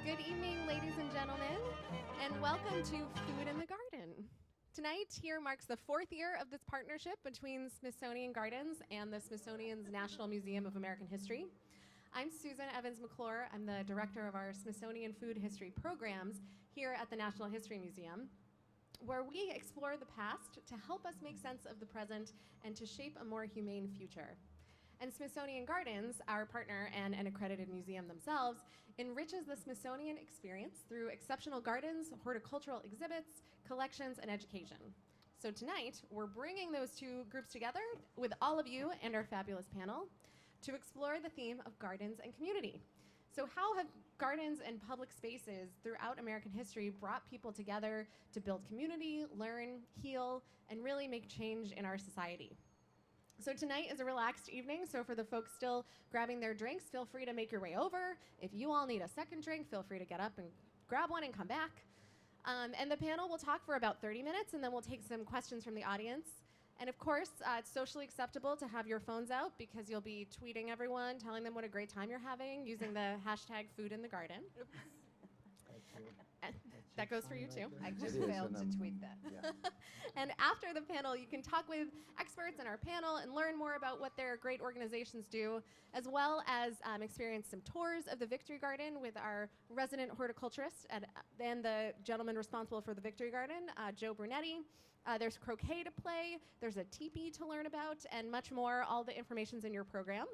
Good evening, ladies and gentlemen, and welcome to Food in the Garden. Tonight here marks the 4th year of this partnership between Smithsonian Gardens and the Smithsonian's National Museum of American History. I'm Susan Evans McClure. I'm the director of our Smithsonian Food History programs here at the National History Museum, where we explore the past to help us make sense of the present and to shape a more humane future. And Smithsonian Gardens, our partner and an accredited museum themselves, enriches the Smithsonian experience through exceptional gardens, horticultural exhibits, collections, and education. So tonight, we're bringing those two groups together with all of you and our fabulous panel to explore the theme of gardens and community. So how have gardens and public spaces throughout American history brought people together to build community, learn, heal, and really make change in our society? So tonight is a relaxed evening, so for the folks still grabbing their drinks, feel free to make your way over. If you all need a second drink, feel free to get up and grab one and come back. And the panel will talk for about 30 minutes, and then we'll take some questions from the audience. And of course, it's socially acceptable to have your phones out because you'll be tweeting everyone, telling them what a great time you're having, using the hashtag Food in the Garden. That goes for you too. I just failed to tweet that. Yeah. And after the panel, you can talk with experts in our panel and learn more about what their great organizations do, as well as experience some tours of the Victory Garden with our resident horticulturist and the gentleman responsible for the Victory Garden, Joe Brunetti. There's croquet to play, there's a teepee to learn about, and much more. All the information's in your program.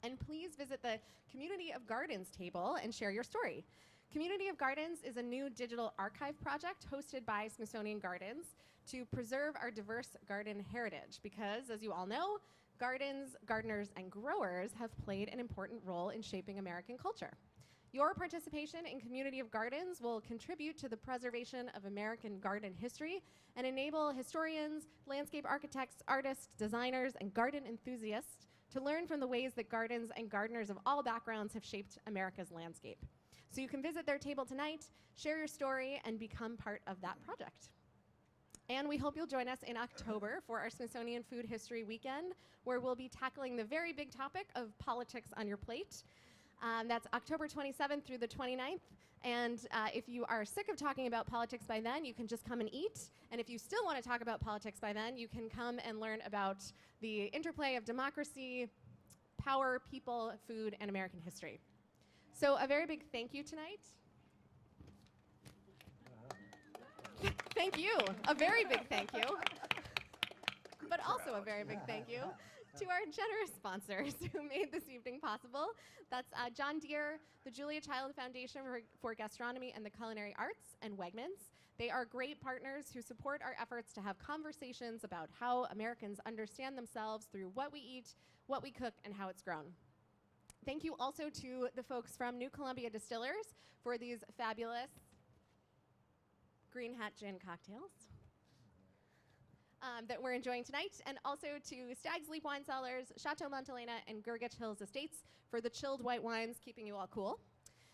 And please visit the Community of Gardens table and share your story. Community of Gardens is a new digital archive project hosted by Smithsonian Gardens to preserve our diverse garden heritage because, as you all know, gardens, gardeners, and growers have played an important role in shaping American culture. Your participation in Community of Gardens will contribute to the preservation of American garden history and enable historians, landscape architects, artists, designers, and garden enthusiasts to learn from the ways that gardens and gardeners of all backgrounds have shaped America's landscape. So you can visit their table tonight, share your story, and become part of that project. And we hope you'll join us in October for our Smithsonian Food History Weekend, where we'll be tackling the very big topic of politics on your plate. That's October 27th through the 29th. And if you are sick of talking about politics by then, you can just come and eat. And if you still want to talk about politics by then, you can come and learn about the interplay of democracy, power, people, food, and American history. So a very big thank you tonight. Thank you. A very big thank you. But also a very big thank you to our generous sponsors who made this evening possible. That's John Deere, the Julia Child Foundation for Gastronomy and the Culinary Arts, and Wegmans. They are great partners who support our efforts to have conversations about how Americans understand themselves through what we eat, what we cook, and how it's grown. Thank you also to the folks from New Columbia Distillers for these fabulous Green Hat Gin cocktails that we're enjoying tonight, and also to Stag's Leap Wine Cellars, Chateau Montelena, and Gurgitch Hills Estates for the chilled white wines keeping you all cool.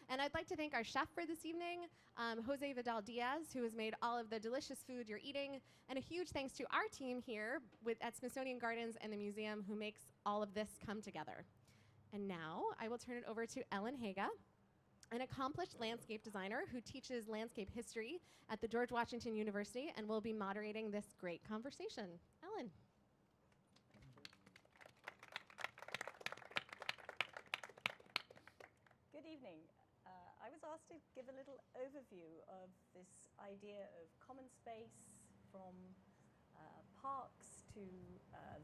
And I'd like to thank our chef for this evening, Jose Vidal Diaz, who has made all of the delicious food you're eating, and a huge thanks to our team here at Smithsonian Gardens and the museum who makes all of this come together. And now I will turn it over to Elin Haaga, an accomplished landscape designer who teaches landscape history at the George Washington University and will be moderating this great conversation. Elin. Good evening. I was asked to give a little overview of this idea of common space from parks to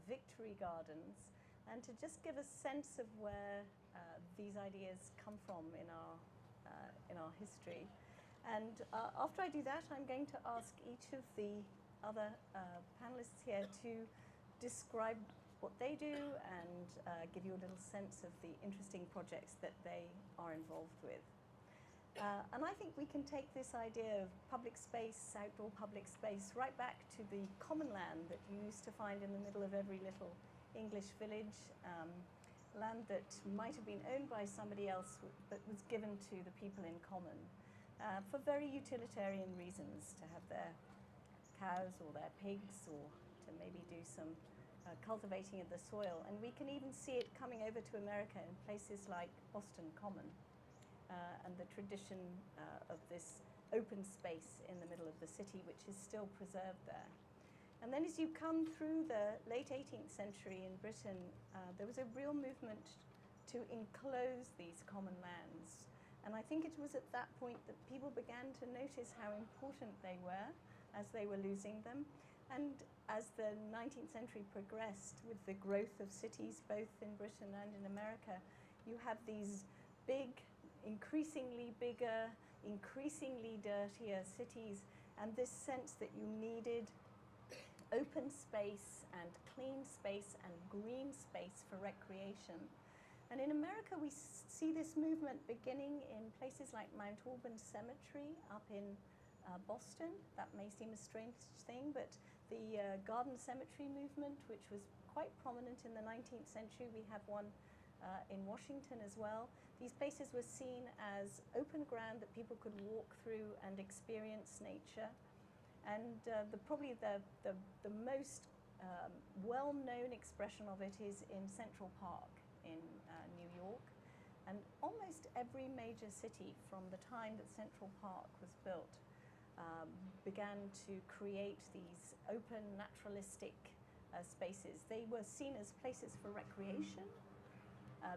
Victory Gardens, and to just give a sense of where these ideas come from in our history. And after I do that, I'm going to ask each of the other panelists here to describe what they do and give you a little sense of the interesting projects that they are involved with. And I think we can take this idea of public space, outdoor public space, right back to the common land that you used to find in the middle of every little English village, land that might have been owned by somebody else but was given to the people in common for very utilitarian reasons, to have their cows or their pigs, or to maybe do some cultivating of the soil. And we can even see it coming over to America in places like Boston Common. and the tradition of this open space in the middle of the city, which is still preserved there. And then as you come through the late 18th century in Britain, there was a real movement to enclose these common lands. And I think it was at that point that people began to notice how important they were as they were losing them. And as the 19th century progressed with the growth of cities, both in Britain and in America, you have these big, increasingly bigger, increasingly dirtier cities, and this sense that you needed open space and clean space and green space for recreation. And in America, we see this movement beginning in places like Mount Auburn Cemetery up in Boston. That may seem a strange thing, but the garden cemetery movement, which was quite prominent in the 19th century, we have one in Washington as well. These places were seen as open ground that people could walk through and experience nature. And probably the most well-known expression of it is in Central Park in New York. And almost every major city from the time that Central Park was built began to create these open, naturalistic spaces. They were seen as places for recreation.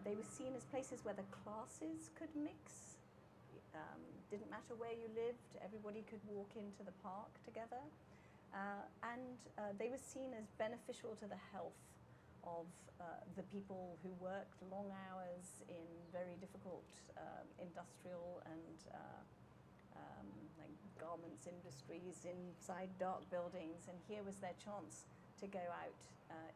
They were seen as places where the classes could mix. Didn't matter where you lived, everybody could walk into the park together. And they were seen as beneficial to the health of the people who worked long hours in very difficult industrial and like garments industries inside dark buildings. And here was their chance to go out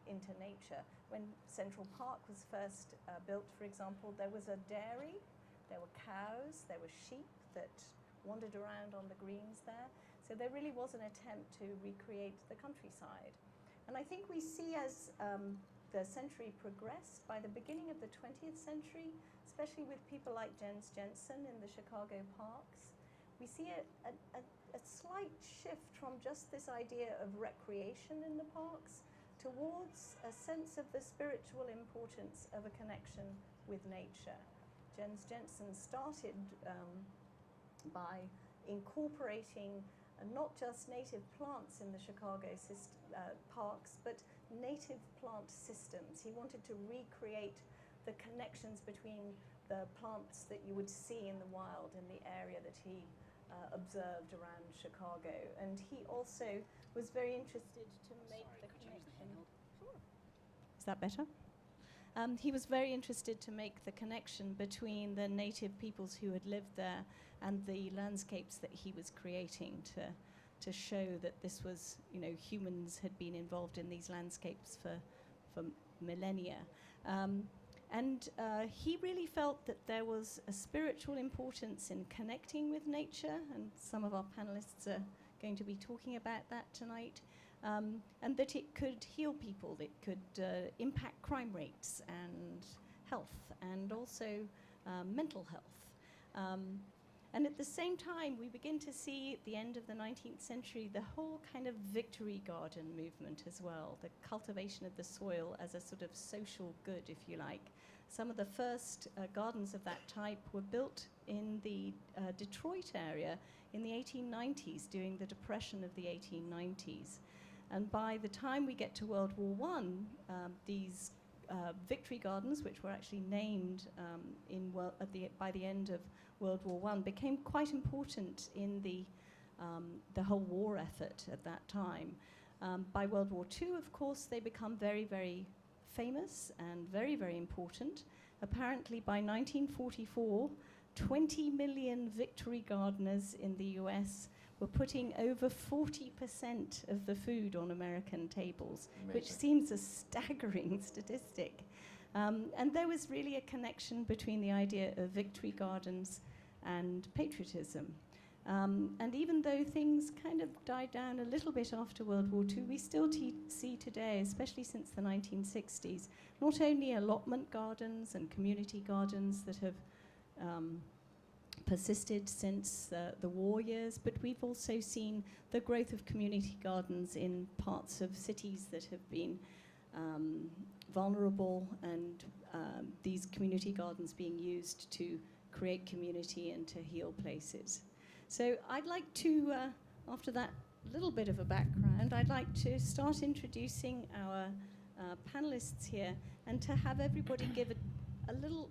into nature. When Central Park was first built, for example, there was a dairy. There were cows, there were sheep that wandered around on the greens there. So there really was an attempt to recreate the countryside. And I think we see as the century progressed, by the beginning of the 20th century, especially with people like Jens Jensen in the Chicago parks, we see a slight shift from just this idea of recreation in the parks towards a sense of the spiritual importance of a connection with nature. Jens Jensen started by incorporating not just native plants in the Chicago parks, but native plant systems. He wanted to recreate the connections between the plants that you would see in the wild in the area that he observed around Chicago. And he also was very interested to make the connection. Sure. Is that better? He was very interested to make the connection between the native peoples who had lived there and the landscapes that he was creating to show that this was, humans had been involved in these landscapes for millennia. And he really felt that there was a spiritual importance in connecting with nature, and some of our panelists are going to be talking about that tonight. And that it could heal people, it could impact crime rates and health, and also mental health. And at the same time, we begin to see at the end of the 19th century the whole kind of victory garden movement as well, the cultivation of the soil as a sort of social good, if you like. Some of the first gardens of that type were built in the Detroit area in the 1890s, during the Depression of the 1890s. And by the time we get to World War I, these victory gardens, which were actually named by the end of World War I, became quite important in the whole war effort at that time. By World War II, of course, they become very, very famous and very, very important. Apparently, by 1944, 20 million victory gardeners in the US were putting over 40% of the food on American tables, amazing, which seems a staggering statistic. And there was really a connection between the idea of victory gardens and patriotism. And even though things kind of died down a little bit after World War II, we still see today, especially since the 1960s, not only allotment gardens and community gardens that have persisted since the war years, but we've also seen the growth of community gardens in parts of cities that have been vulnerable, and these community gardens being used to create community and to heal places. So I'd like to, after that little bit of a background, I'd like to start introducing our panelists here and to have everybody give a little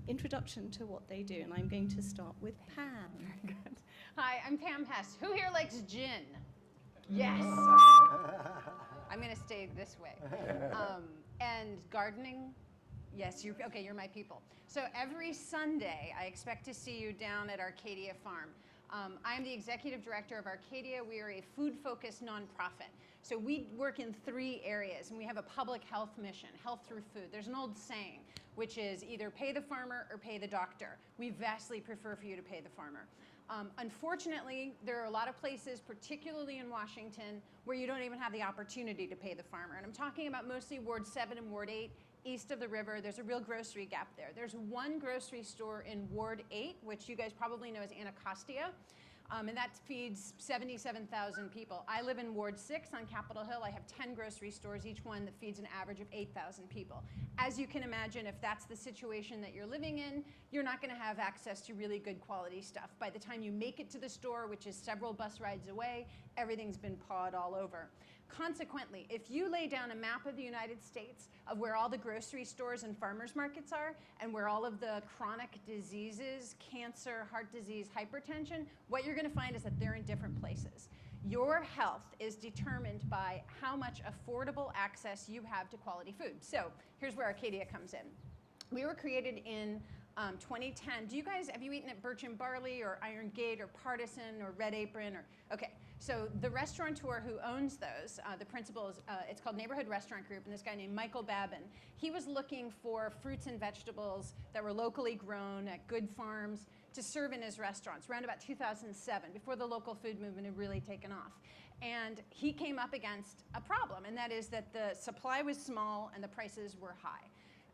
introduction to what they do. And I'm going to start with Pam. Very good. Hi, I'm Pam Hess. Who here likes gin? Yes. I'm going to stay this way. And gardening? Yes, you're my people. So every Sunday, I expect to see you down at Arcadia Farm. I'm the executive director of Arcadia. We are a food-focused nonprofit. So we work in 3 areas, and we have a public health mission, health through food. There's an old saying, which is either pay the farmer or pay the doctor. We vastly prefer for you to pay the farmer. Unfortunately, there are a lot of places, particularly in Washington, where you don't even have the opportunity to pay the farmer. And I'm talking about mostly Ward 7 and Ward 8, east of the river. There's a real grocery gap there. There's one grocery store in Ward 8, which you guys probably know as Anacostia, and that feeds 77,000 people. I live in Ward 6 on Capitol Hill. I have 10 grocery stores, each one that feeds an average of 8,000 people. As you can imagine, if that's the situation that you're living in, you're not going to have access to really good quality stuff. By the time you make it to the store, which is several bus rides away, everything's been pawed all over. Consequently, if you lay down a map of the United States of where all the grocery stores and farmers markets are and where all of the chronic diseases, cancer, heart disease, hypertension, what you're going to find is that they're in different places. Your health is determined by how much affordable access you have to quality food. So here's where Arcadia comes in. We were created in 2010. Have you eaten at Birch and Barley or Iron Gate or Partisan or Red Apron? Okay, so the restaurateur who owns those, the principal is, it's called Neighborhood Restaurant Group, and this guy named Michael Babin, he was looking for fruits and vegetables that were locally grown at good farms to serve in his restaurants around about 2007, before the local food movement had really taken off. And he came up against a problem, and that is that the supply was small and the prices were high.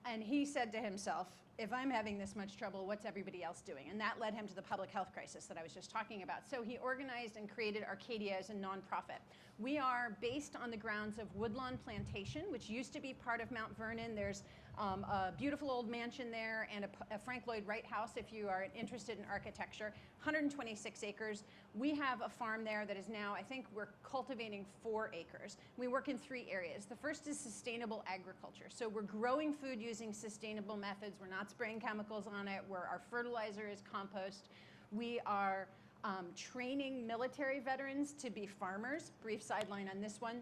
And he said to himself, if I'm having this much trouble, what's everybody else doing? And that led him to the public health crisis that I was just talking about. So he organized and created Arcadia as a nonprofit. We are based on the grounds of Woodlawn Plantation, which used to be part of Mount Vernon. There's a beautiful old mansion there and a Frank Lloyd Wright house if you are interested in architecture, 126 acres. We have a farm there that is now, I think we're cultivating 4 acres. We work in 3 areas. The first is sustainable agriculture. So we're growing food using sustainable methods. We're not spraying chemicals on it, where our fertilizer is compost. We are training military veterans to be farmers. Brief sideline on this one.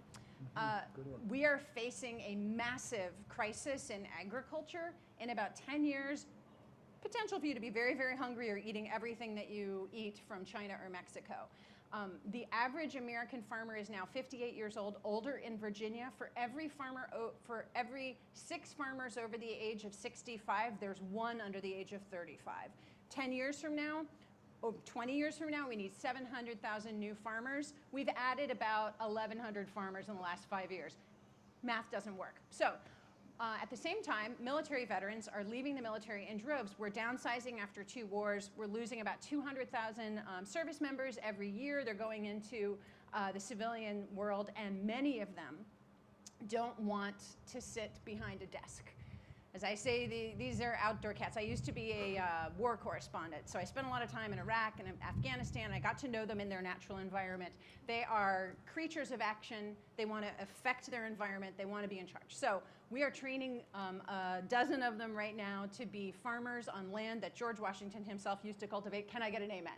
We are facing a massive crisis in agriculture. In about 10 years, potential for you to be very, very hungry or eating everything that you eat from China or Mexico. The average American farmer is now 58 years old, older in Virginia. For every 6 farmers over the age of 65, there's 1 under the age of 35. 10 years from now, 20 years from now, we need 700,000 new farmers. We've added about 1,100 farmers in the last 5 years. Math doesn't work. So at the same time, military veterans are leaving the military in droves. We're downsizing after 2 wars. We're losing about 200,000 service members every year. They're going into the civilian world, and many of them don't want to sit behind a desk. As I say, these are outdoor cats. I used to be a war correspondent, so I spent a lot of time in Iraq and in Afghanistan. I got to know them in their natural environment. They are creatures of action. They want to affect their environment. They want to be in charge. So we are training a dozen of them right now to be farmers on land that George Washington himself used to cultivate. Can I get an amen?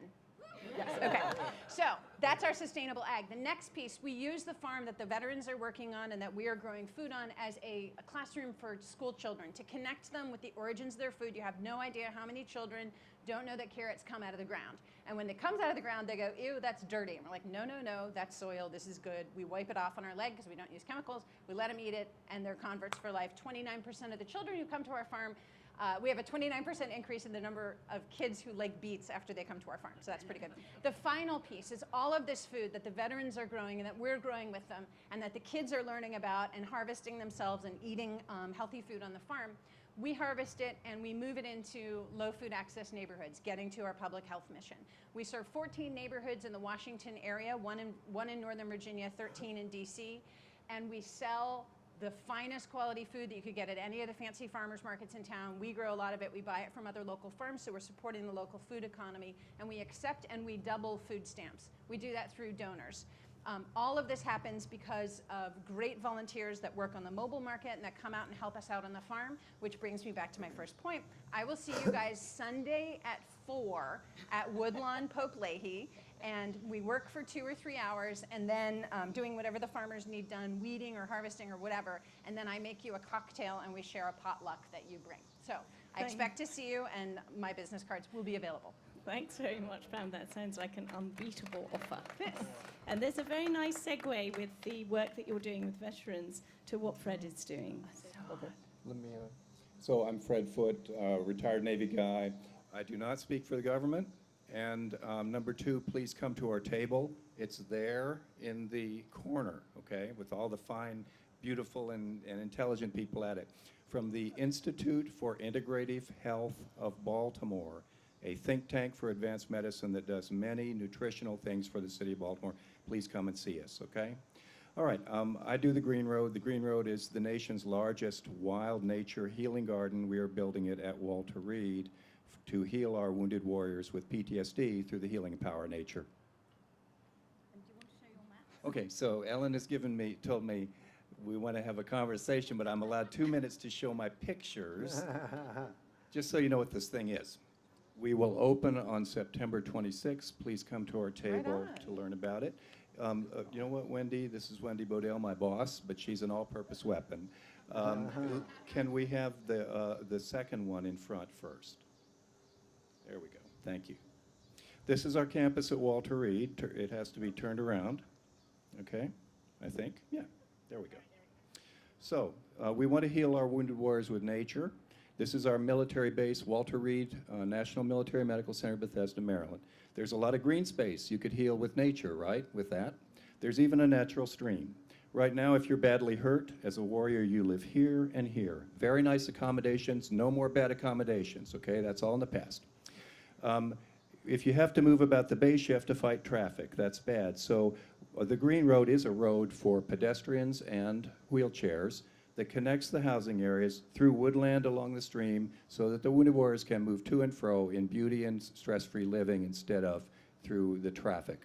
Yes, okay. So that's our sustainable ag. The next piece, we use the farm that the veterans are working on and that we are growing food on as a classroom for school children, to connect them with the origins of their food. You have no idea how many children don't know that carrots come out of the ground. And when it comes out of the ground, they go, ew, that's dirty. And we're like, no, no, no, that's soil, this is good. We wipe it off on our leg because we don't use chemicals. We let them eat it, and they're converts for life. 29% of the children who come to our farm, we have a 29% increase in the number of kids who like beets after they come to our farm, so that's pretty good. The final piece is all of this food that the veterans are growing and that we're growing with them and that the kids are learning about and harvesting themselves and eating healthy food on the farm. We harvest it and we move it into low food access neighborhoods, getting to our public health mission. We serve 14 neighborhoods in the Washington area, one in Northern Virginia, 13 in DC, and we sell the finest quality food that you could get at any of the fancy farmers markets in town. We grow a lot of it. We buy it from other local firms, so we're supporting the local food economy. And we accept and we double food stamps. We do that through donors. All of this happens because of great volunteers that work on the mobile market and that come out and help us out on the farm, which brings me back to my first point. I will see you guys Sunday at 4 at Woodlawn Pope Leahy, and we work for 2 or 3 hours, and then doing whatever the farmers need done, weeding or harvesting or whatever, and then I make you a cocktail and we share a potluck that you bring. So I expect to see you, and my business cards will be available. Thanks very much, Pam. That sounds like an unbeatable offer. And there's a very nice segue with the work that you're doing with veterans to what Fred is doing. Okay, let me, so I'm Fred Foote, retired Navy guy. I do not speak for the government. And number 2, please come to our table. It's there in the corner, okay, with all the fine, beautiful, and intelligent people at it. From the Institute for Integrative Health of Baltimore, a think tank for advanced medicine that does many nutritional things for the city of Baltimore. Please come and see us, okay? All right, I do the Green Road. The Green Road is the nation's largest wild nature healing garden. We are building it at Walter Reed to heal our wounded warriors with PTSD through the healing power of nature. And do you want to show your map? Okay, so Ellen has told me we want to have a conversation, but I'm allowed 2 minutes to show my pictures, just so you know what this thing is. We will open on September 26th. Please come to our table to learn about it. You know what, Wendy? This is Wendy Bodell, my boss, but she's an all-purpose weapon. Can we have the second one in front first? There we go. Thank you. This is our campus at Walter Reed. It has to be turned around. Okay, I think. Yeah, there we go. So we want to heal our wounded warriors with nature. This is our military base, Walter Reed National Military Medical Center, Bethesda, Maryland. There's a lot of green space. You could heal with nature, right, with that. There's even a natural stream. Right now, if you're badly hurt, as a warrior, you live here and here. Very nice accommodations, no more bad accommodations, okay? That's all in the past. If you have to move about the base, you have to fight traffic. That's bad. So the Green Road is a road for pedestrians and wheelchairs that connects the housing areas through woodland along the stream so that the wounded warriors can move to and fro in beauty and stress-free living instead of through the traffic.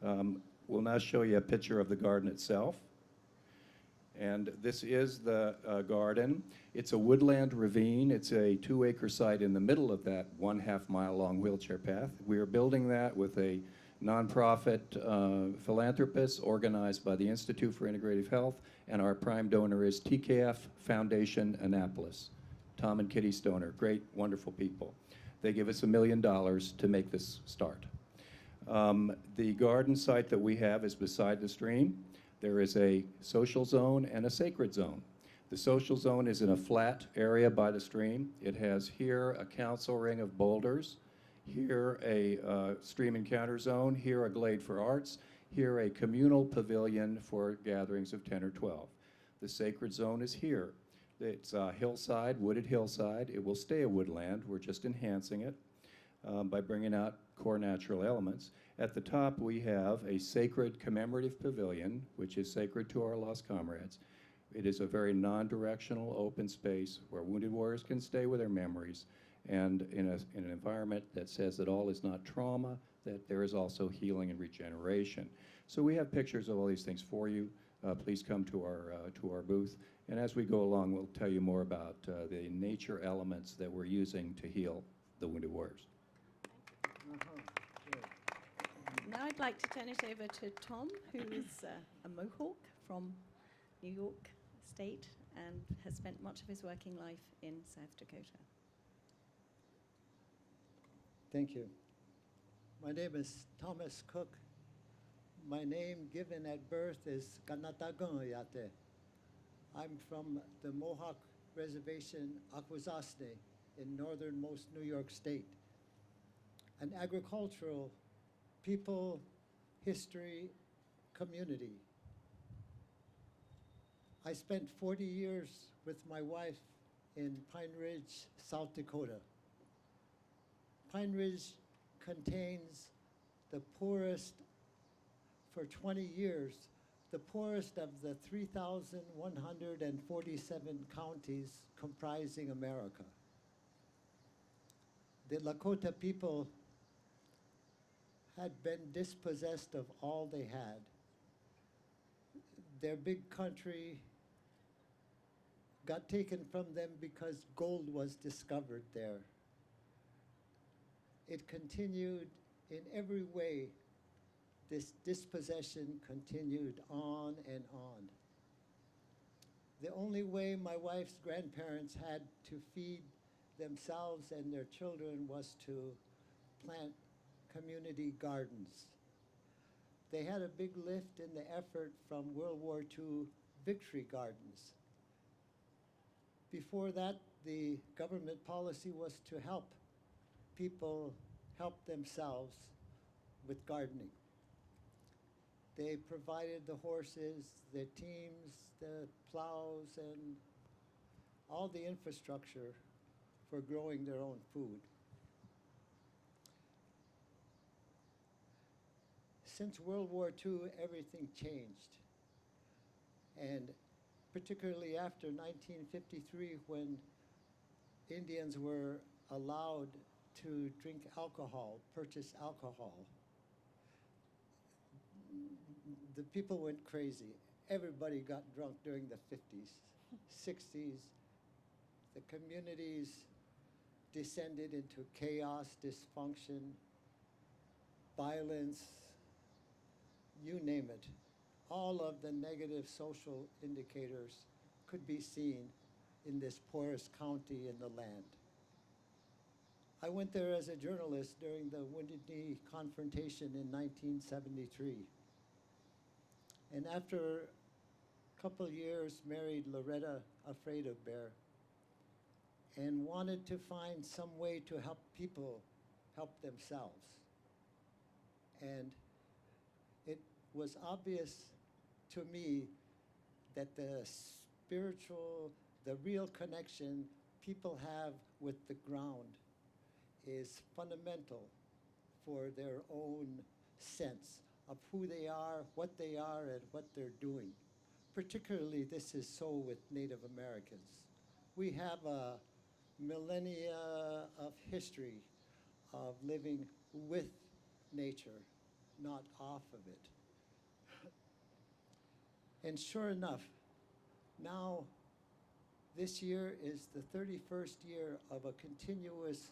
We'll now show you a picture of the garden itself. And this is the garden. It's a woodland ravine. It's a 2-acre site in the middle of that 1/2 mile long wheelchair path. We are building that with a nonprofit philanthropist organized by the Institute for Integrative Health, and our prime donor is TKF Foundation Annapolis. Tom and Kitty Stoner, great, wonderful people. They give us $1 million to make this start. The garden site that we have is beside the stream. There is a social zone and a sacred zone. The social zone is in a flat area by the stream. It has here a council ring of boulders, here a stream encounter zone, here a glade for arts, here a communal pavilion for gatherings of 10 or 12. The sacred zone is here. It's a hillside, wooded hillside. It will stay a woodland. We're just enhancing it by bringing out core natural elements. At the top, we have a sacred commemorative pavilion, which is sacred to our lost comrades. It is a very non-directional open space where wounded warriors can stay with their memories, and in an environment that says that all is not trauma, that there is also healing and regeneration. So we have pictures of all these things for you. Please come to our booth. And as we go along, we'll tell you more about the nature elements that we're using to heal the wounded warriors. Now I'd like to turn it over to Tom, who is a Mohawk from New York State and has spent much of his working life in South Dakota. Thank you. My name is Thomas Cook. My name given at birth is Kanatakeniate. I'm from the Mohawk Reservation, Akwesasne, in northernmost New York State. An agricultural people, history, community. I spent 40 years with my wife in Pine Ridge, South Dakota. Pine Ridge contains the poorest, for 20 years, the poorest of the 3,147 counties comprising America. The Lakota people had been dispossessed of all they had. Their big country got taken from them because gold was discovered there. It continued in every way. This dispossession continued on and on. The only way my wife's grandparents had to feed themselves and their children was to plant community gardens. They had a big lift in the effort from World War II victory gardens. Before that, the government policy was to help people help themselves with gardening. They provided the horses, the teams, the plows, and all the infrastructure for growing their own food. Since World War II, everything changed. And particularly after 1953, when Indians were allowed to drink alcohol, purchase alcohol, the people went crazy. Everybody got drunk during the 50s, 60s. The communities descended into chaos, dysfunction, violence, you name it. All of the negative social indicators could be seen in this poorest county in the land. I went there as a journalist during the Wounded Knee confrontation in 1973. And after a couple years, married Loretta Afraid of Bear and wanted to find some way to help people help themselves. And it was obvious to me that the spiritual, the real connection people have with the ground is fundamental for their own sense of who they are, and what they're doing. Particularly, this is so with Native Americans. We have a millennia of history of living with nature, not off of it. And sure enough, now this year is the 31st year of a continuous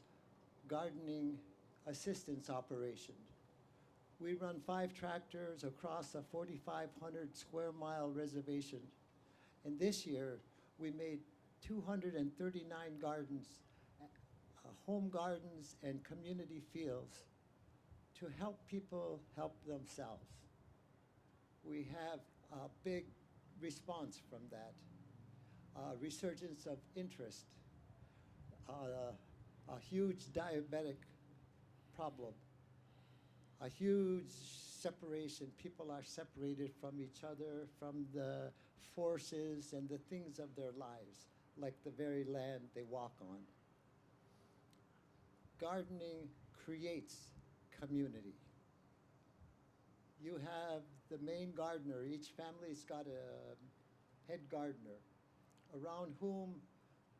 gardening assistance operation. We run 5 tractors across a 4,500 square mile reservation. And this year, we made 239 gardens, home gardens and community fields to help people help themselves. We have a big response from that, resurgence of interest, a huge diabetic problem, a huge separation. People are separated from each other, from the forces and the things of their lives, like the very land they walk on. Gardening creates community. You have the main gardener. Each family's got a head gardener around whom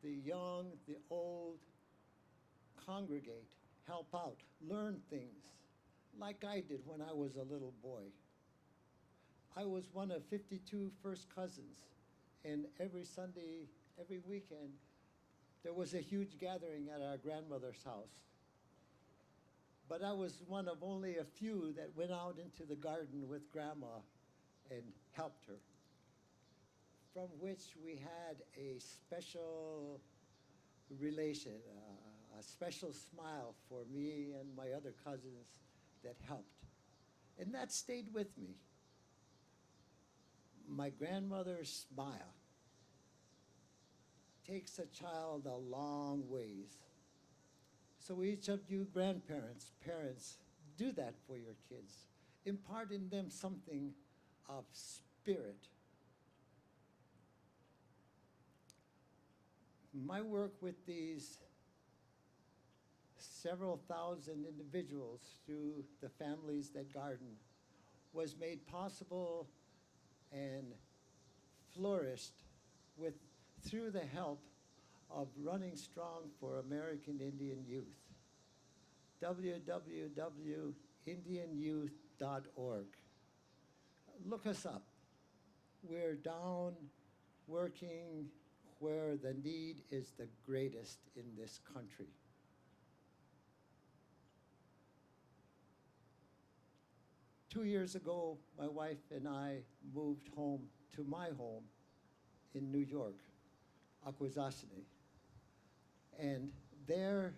the young, the old congregate, help out, learn things, like I did when I was a little boy. I was one of 52 first cousins, and every Sunday, every weekend, there was a huge gathering at our grandmother's house. But I was one of only a few that went out into the garden with Grandma and helped her, from which we had a special relation, a special smile for me and my other cousins that helped. And that stayed with me. My grandmother's smile takes a child a long ways. So each of you grandparents, parents, do that for your kids. Impart in them something of spirit. My work with these several thousand individuals through the families that garden was made possible and flourished with, through the help of Running Strong for American Indian Youth. www.indianyouth.org. Look us up. We're down working where the need is the greatest in this country. Two years ago, my wife and I moved home to my home in New York, Akwesasne. And there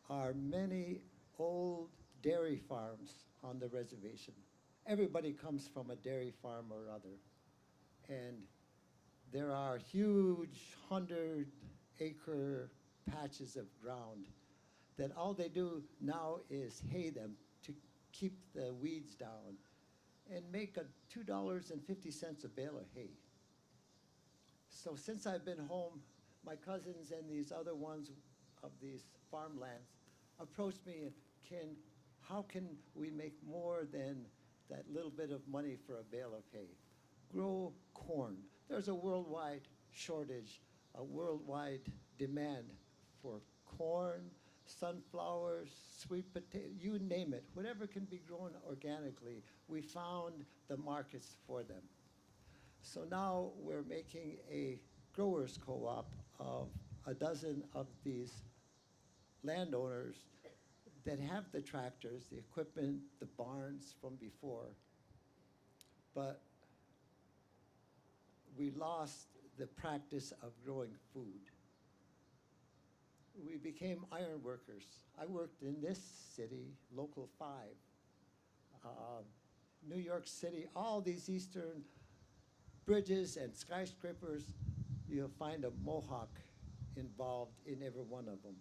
are many old dairy farms on the reservation. Everybody comes from a dairy farm or other. And there are huge 100-acre patches of ground that all they do now is hay them to keep the weeds down and make a $2.50 a bale of hay. So since I've been home, my cousins and these other ones of these farmlands approached me and how can we make more than that little bit of money for a bale of hay? Grow corn. There's a worldwide shortage, a worldwide demand for corn, sunflowers, sweet potato, you name it. Whatever can be grown organically, we found the markets for them. So now we're making a growers co-op of a dozen of these landowners that have the tractors, the equipment, the barns from before, but we lost the practice of growing food. We became iron workers. I worked in this city, Local 5, New York City, all these eastern bridges and skyscrapers, you'll find a Mohawk involved in every one of them.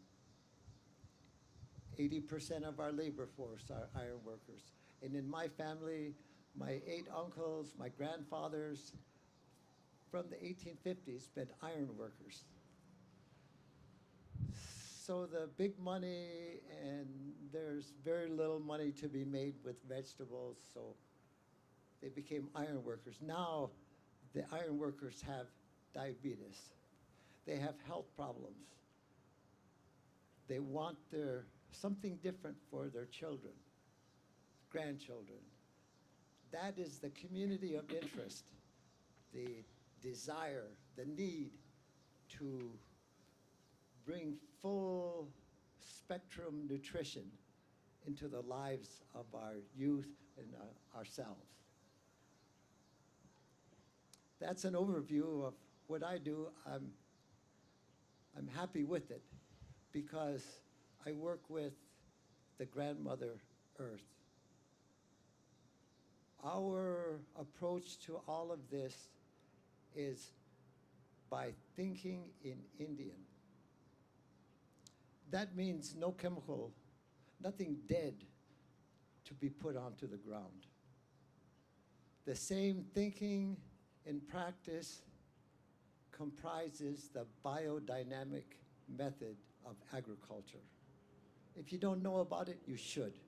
80% of our labor force are iron workers. And in my family, my 8 uncles, my grandfathers, from the 1850s, been iron workers. So the big money, and there's very little money to be made with vegetables, so they became iron workers. Now, the iron workers have diabetes. They have health problems. They want something different for their children, grandchildren. That is the community of interest, the desire, the need to bring full spectrum nutrition into the lives of our youth and ourselves. That's an overview of what I do. I'm happy with it because I work with the grandmother earth. Our approach to all of this is by thinking in Indian. That means no chemical, nothing dead to be put onto the ground. The same thinking and practice comprises the biodynamic method of agriculture. If you don't know about it, you should.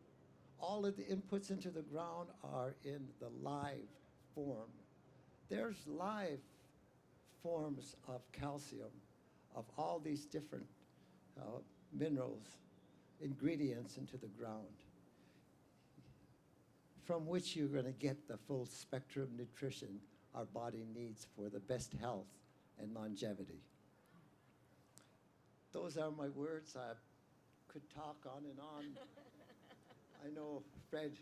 All of the inputs into the ground are in the live form. There's live forms of calcium, of all these different minerals, ingredients into the ground, from which you're going to get the full spectrum nutrition our body needs for the best health and longevity. Those are my words. I could talk on and on. I know Fred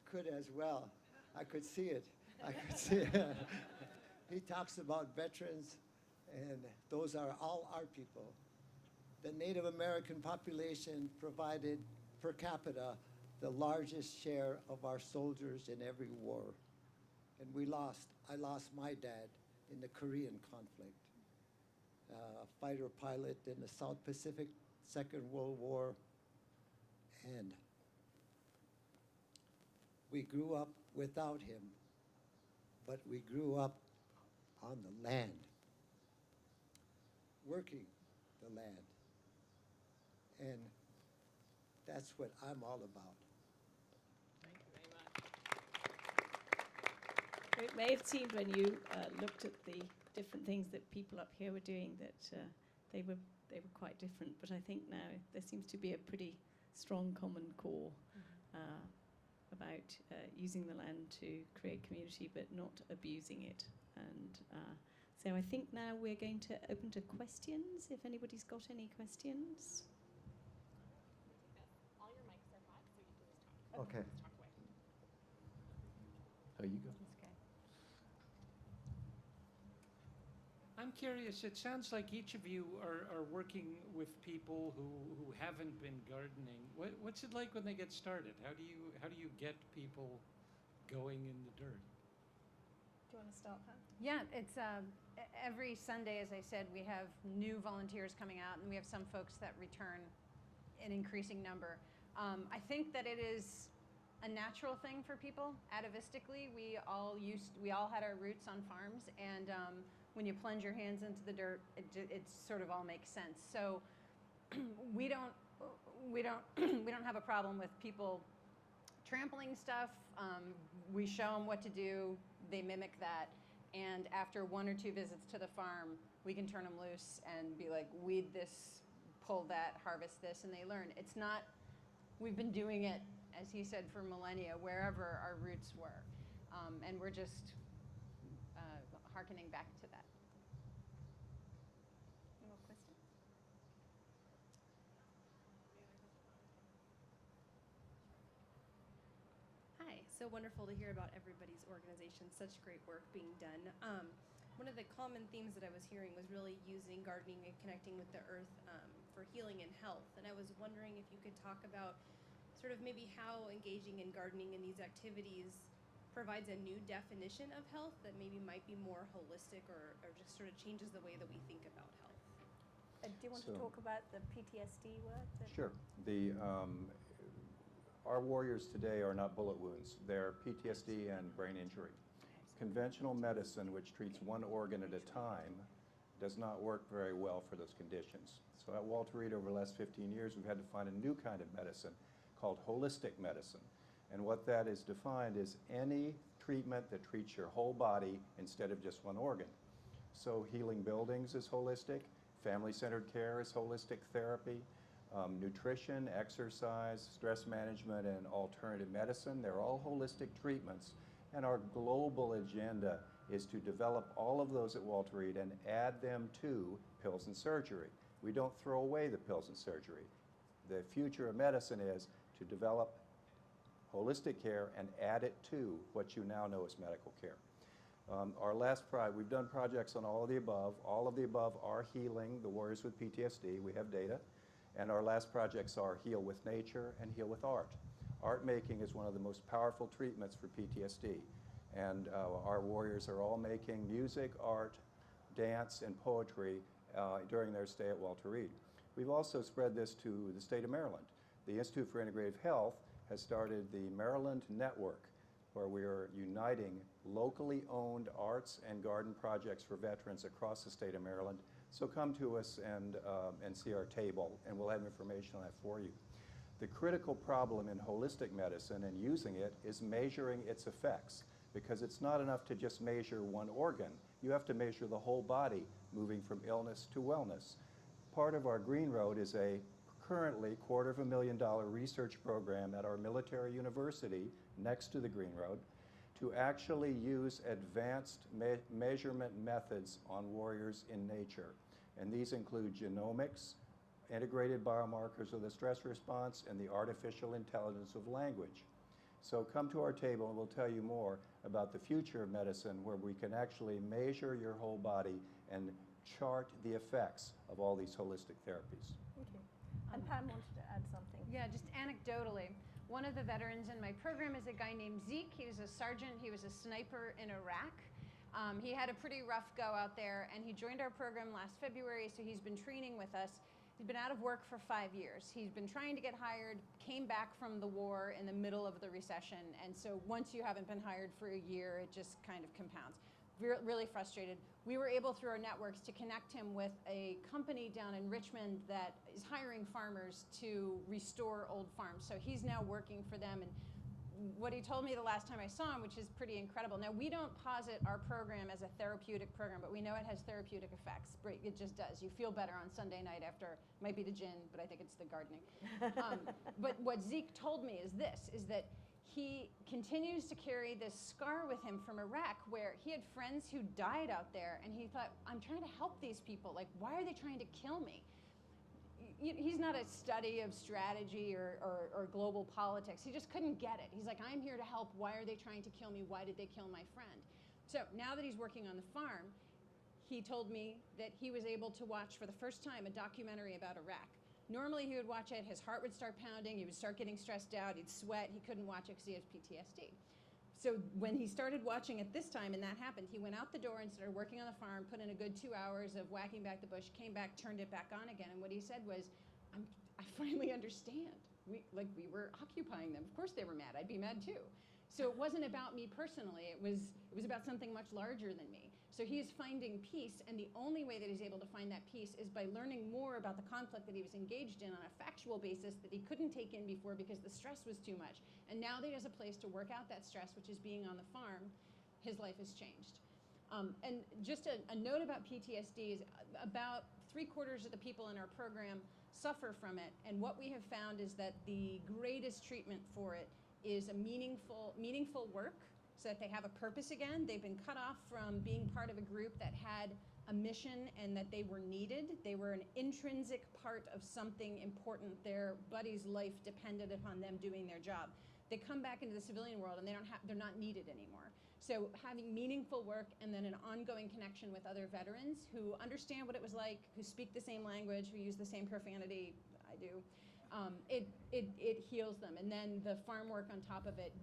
could as well. I could see it. I could see it. He talks about veterans, and those are all our people. The Native American population provided per capita the largest share of our soldiers in every war. And I lost my dad in the Korean conflict, a fighter pilot in the South Pacific, Second World War. And we grew up without him, but we grew up on the land, working the land. And that's what I'm all about. Thank you very much. it may have seemed when you looked at the different things that people up here were doing that they were quite different. But I think now there seems to be a pretty strong common core about using the land to create community, but not abusing it. And so I think now we're going to open to questions. If anybody's got any questions. All your mics are hot, so you can just talk. Okay. Just talk away. Oh, you go. I'm curious, it sounds like each of you are working with people who haven't been gardening. What's it like when they get started? How do you get people going in the dirt? Do you want to start, Pam? Yeah, it's every Sunday, as I said, we have new volunteers coming out, and we have some folks that return in increasing number. I think that it is a natural thing for people. Atavistically, we all had our roots on farms, and when you plunge your hands into the dirt, it sort of all makes sense. So we don't have a problem with people trampling stuff. We show them what to do. They mimic that. And after 1 or 2 visits to the farm, we can turn them loose and be like, weed this, pull that, harvest this, and they learn. It's not, we've been doing it, as he said, for millennia, wherever our roots were. And we're just hearkening back to that. Any more questions? Hi, so wonderful to hear about everybody's organization. Such great work being done. One of the common themes that I was hearing was really using gardening and connecting with the earth for healing and health. And I was wondering if you could talk about sort of maybe how engaging in gardening and these activities provides a new definition of health that maybe might be more holistic or just sort of changes the way that we think about health. Do you want to talk about the PTSD work? Sure. Our warriors today are not bullet wounds. They're PTSD and brain injury. Conventional medicine, which treats one organ at a time, does not work very well for those conditions. So at Walter Reed, over the last 15 years, we've had to find a new kind of medicine called holistic medicine. And what that is defined is any treatment that treats your whole body instead of just one organ. So healing buildings is holistic, family-centered care is holistic therapy, nutrition, exercise, stress management, and alternative medicine, they're all holistic treatments. And our global agenda is to develop all of those at Walter Reed and add them to pills and surgery. We don't throw away the pills and surgery. The future of medicine is to develop holistic care and add it to what you now know as medical care. We've done projects on all of the above. All of the above are healing the warriors with PTSD. We have data. And our last projects are Heal with Nature and Heal with Art. Art making is one of the most powerful treatments for PTSD. And our warriors are all making music, art, dance, and poetry during their stay at Walter Reed. We've also spread this to the state of Maryland. The Institute for Integrative Health has started the Maryland Network, where we are uniting locally owned arts and garden projects for veterans across the state of Maryland. So come to us and see our table, and we'll have information on that for you. The critical problem in holistic medicine and using it is measuring its effects, because it's not enough to just measure one organ. You have to measure the whole body, moving from illness to wellness. Part of our Green Road is a currently $250,000 research program at our military university next to the Green Road to actually use advanced measurement methods on warriors in nature. And these include genomics, integrated biomarkers of the stress response, and the artificial intelligence of language. So come to our table and we'll tell you more about the future of medicine, where we can actually measure your whole body and chart the effects of all these holistic therapies. Thank you. And Pam wanted to add something. Yeah, just anecdotally, one of the veterans in my program is a guy named Zeke. He was a sergeant. He was a sniper in Iraq. He had a pretty rough go out there, and he joined our program last February, so he's been training with us. He's been out of work for 5 years. He's been trying to get hired, came back from the war in the middle of the recession, and so once you haven't been hired for a year, it just kind of compounds. Really frustrated. We were able through our networks to connect him with a company down in Richmond that is hiring farmers to restore old farms. So he's now working for them, and what he told me the last time I saw him, which is pretty incredible. Now, we don't posit our program as a therapeutic program, but we know it has therapeutic effects. It just does. You feel better on Sunday night after, might be the gin, but I think it's the gardening. But what Zeke told me is this, is that he continues to carry this scar with him from Iraq, where he had friends who died out there, and he thought, I'm trying to help these people. Like, why are they trying to kill me? He's not a study of strategy or global politics. He just couldn't get it. He's like, I'm here to help. Why are they trying to kill me? Why did they kill my friend? So now that he's working on the farm, he told me that he was able to watch for the first time a documentary about Iraq. Normally he would watch it, his heart would start pounding, he would start getting stressed out, he'd sweat, he couldn't watch it because he has PTSD. So when he started watching it this time and that happened, he went out the door and started working on the farm, put in a good 2 hours of whacking back the bush, came back, turned it back on again, and what he said was, I finally understand. We were occupying them. Of course they were mad. I'd be mad too. So it wasn't about me personally. It was about something much larger than me. So he is finding peace, and the only way that he's able to find that peace is by learning more about the conflict that he was engaged in on a factual basis that he couldn't take in before because the stress was too much. And now that he has a place to work out that stress, which is being on the farm, his life has changed. And just a note about PTSD is about 3/4 of the people in our program suffer from it, and what we have found is that the greatest treatment for it is a meaningful work, so that they have a purpose again. They've been cut off from being part of a group that had a mission and that they were needed. They were an intrinsic part of something important. Their buddy's life depended upon them doing their job. They come back into the civilian world and they're not needed anymore. So having meaningful work and then an ongoing connection with other veterans who understand what it was like, who speak the same language, who use the same profanity, I do, it heals them. And then the farm work on top of it,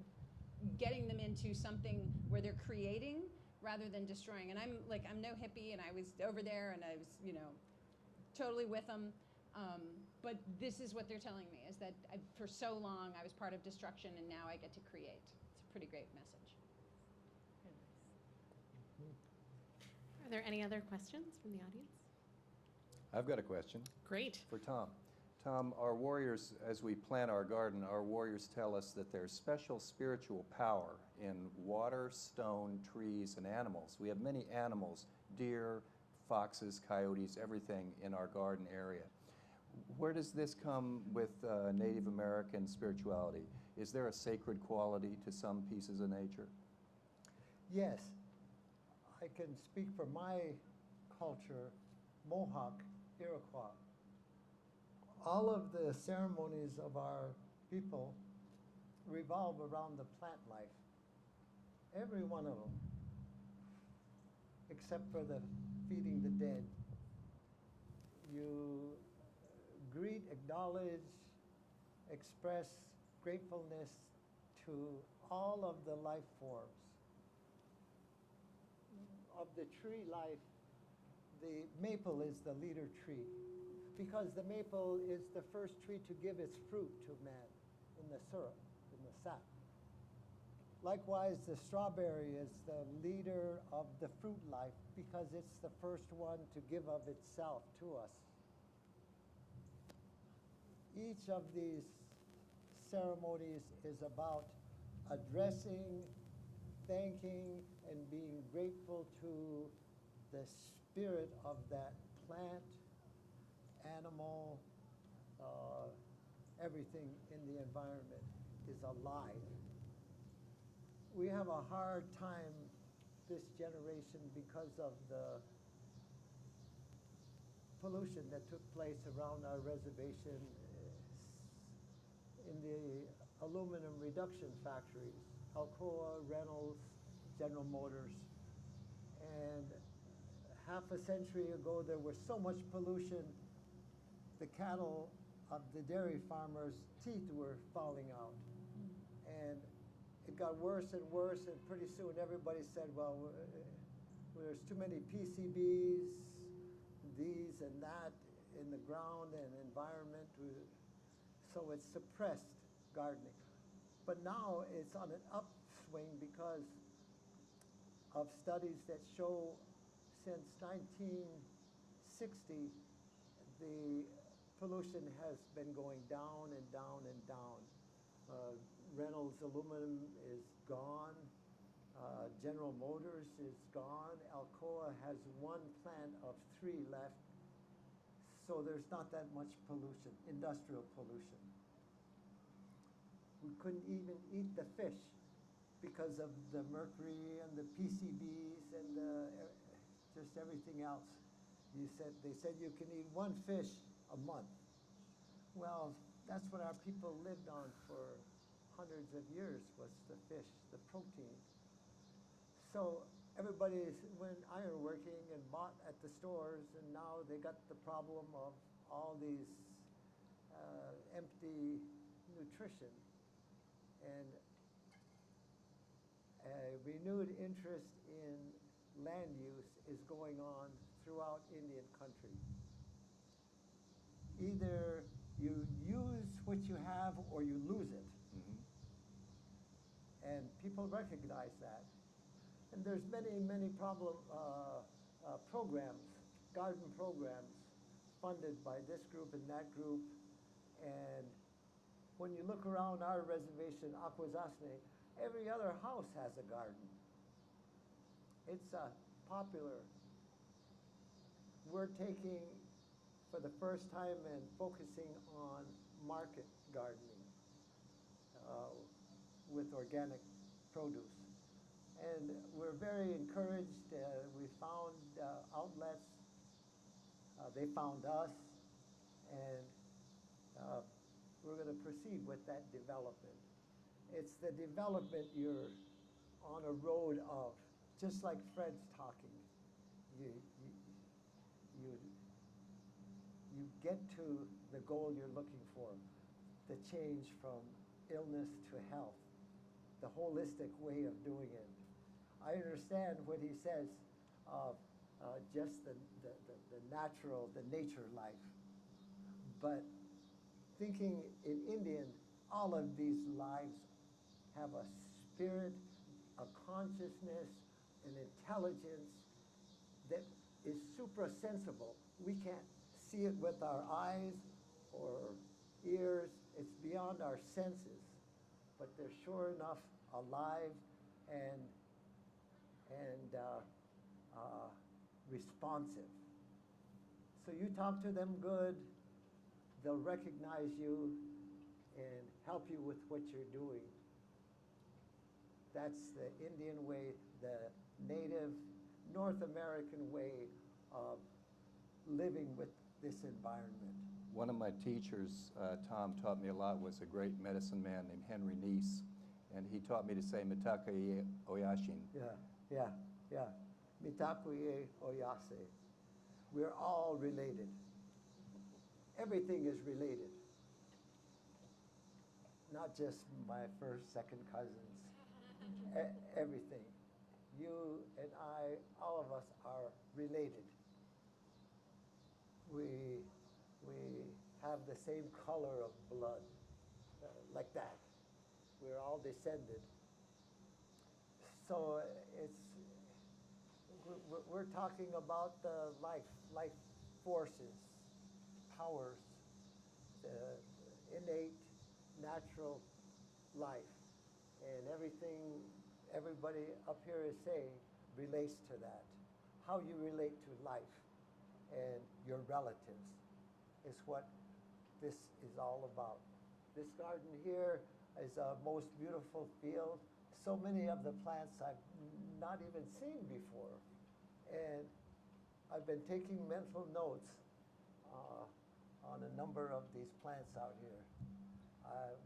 getting them into something where they're creating rather than destroying. And I'm no hippie, and I was over there and I was, totally with them. But this is what they're telling me, is that for so long I was part of destruction and now I get to create. It's a pretty great message. Are there any other questions from the audience? I've got a question Great. for Tom. Tom, our warriors, as we plant our garden, our warriors tell us that there's special spiritual power in water, stone, trees, and animals. We have many animals, deer, foxes, coyotes, everything in our garden area. Where does this come with Native American spirituality? Is there a sacred quality to some pieces of nature? Yes, I can speak for my culture, Mohawk, Iroquois. All of the ceremonies of our people revolve around the plant life. Every one of them, except for the feeding the dead. You greet, acknowledge, express gratefulness to all of the life forms. Of the tree life, the maple is the leader tree, because the maple is the first tree to give its fruit to man in the syrup, in the sap. Likewise, the strawberry is the leader of the fruit life because it's the first one to give of itself to us. Each of these ceremonies is about addressing, thanking, and being grateful to the spirit of that plant, animal, everything in the environment is alive. We have a hard time this generation because of the pollution that took place around our reservation in the aluminum reduction factories, Alcoa, Reynolds, General Motors. And half a century ago, there was so much pollution, the cattle of the dairy farmers' teeth were falling out. And it got worse and worse, and pretty soon everybody said, well, there's too many PCBs, these and that in the ground and environment, so it suppressed gardening. But now it's on an upswing because of studies that show since 1960, the pollution has been going down and down and down. Reynolds Aluminum is gone. General Motors is gone. Alcoa has one plant of 3 left. So there's not that much pollution, industrial pollution. We couldn't even eat the fish because of the mercury and the PCBs and just everything else. They said you can eat 1 fish a month. Well, that's what our people lived on for hundreds of years, was the fish, the protein. So everybody went ironworking and bought at the stores, and now they got the problem of all these empty nutrition. And a renewed interest in land use is going on throughout Indian country. Either you use what you have or you lose it. And people recognize that. And there's many programs, garden programs, funded by this group and that group. And when you look around our reservation, Akwesasne, every other house has a garden. It's popular. We're taking, for the first time, and focusing on market gardening with organic produce. And we're very encouraged. We found outlets. They found us. And we're going to proceed with that development. It's the development you're on a road of, just like Fred's talking. You get to the goal you're looking for, the change from illness to health, the holistic way of doing it. I understand what he says of just the natural, the nature life. But thinking in Indian, all of these lives have a spirit, a consciousness, an intelligence that is suprasensible. We can't see it with our eyes or ears. It's beyond our senses. But they're sure enough alive and responsive. So you talk to them good, they'll recognize you and help you with what you're doing. That's the Indian way, the native North American way of living with this environment. One of my teachers, Tom, taught me a lot, was a great medicine man named Henry Neese. And he taught me to say Mitakaye Oyashin. Yeah. Mitakuye Oyase. We're all related. Everything is related. Not just my first, second cousins. Everything. You and I, all of us are related. We have the same color of blood, like that. We're all descended. So we're talking about the life forces, powers, the innate, natural life. And everything everybody up here is saying relates to that. How you relate to life and your relatives is what this is all about. This garden here is a most beautiful field. So many of the plants I've not even seen before. And I've been taking mental notes on a number of these plants out here. I'm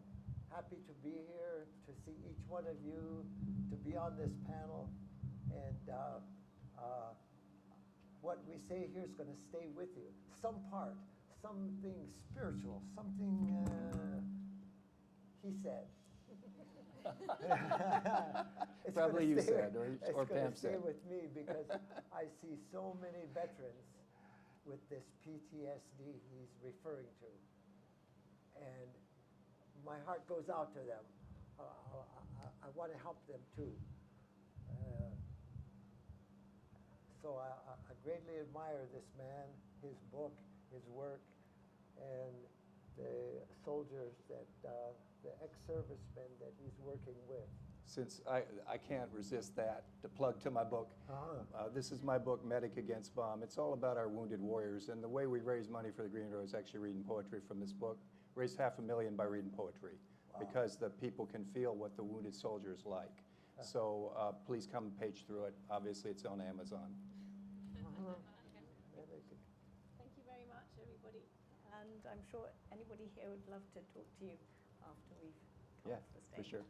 happy to be here, to see each one of you, to be on this panel. And what we say here is going to stay with you. Some part, something spiritual, something he said. Probably you said, or Pam It's going to stay said. with me because I see so many veterans with this PTSD he's referring to. And my heart goes out to them. I want to help them too. So I greatly admire this man, his book, his work, and the soldiers that, the ex-servicemen that he's working with. Since I can't resist that, to plug to my book. This is my book, Medic Against Bomb. It's all about our wounded warriors, and the way we raise money for the Green Road is actually reading poetry from this book. Raised $500,000 by reading poetry, because the people can feel what the wounded soldiers like. So please come and page through it. Obviously, it's on Amazon. Thank you very much, everybody. And I'm sure anybody here would love to talk to you after we've come off the stage. For sure.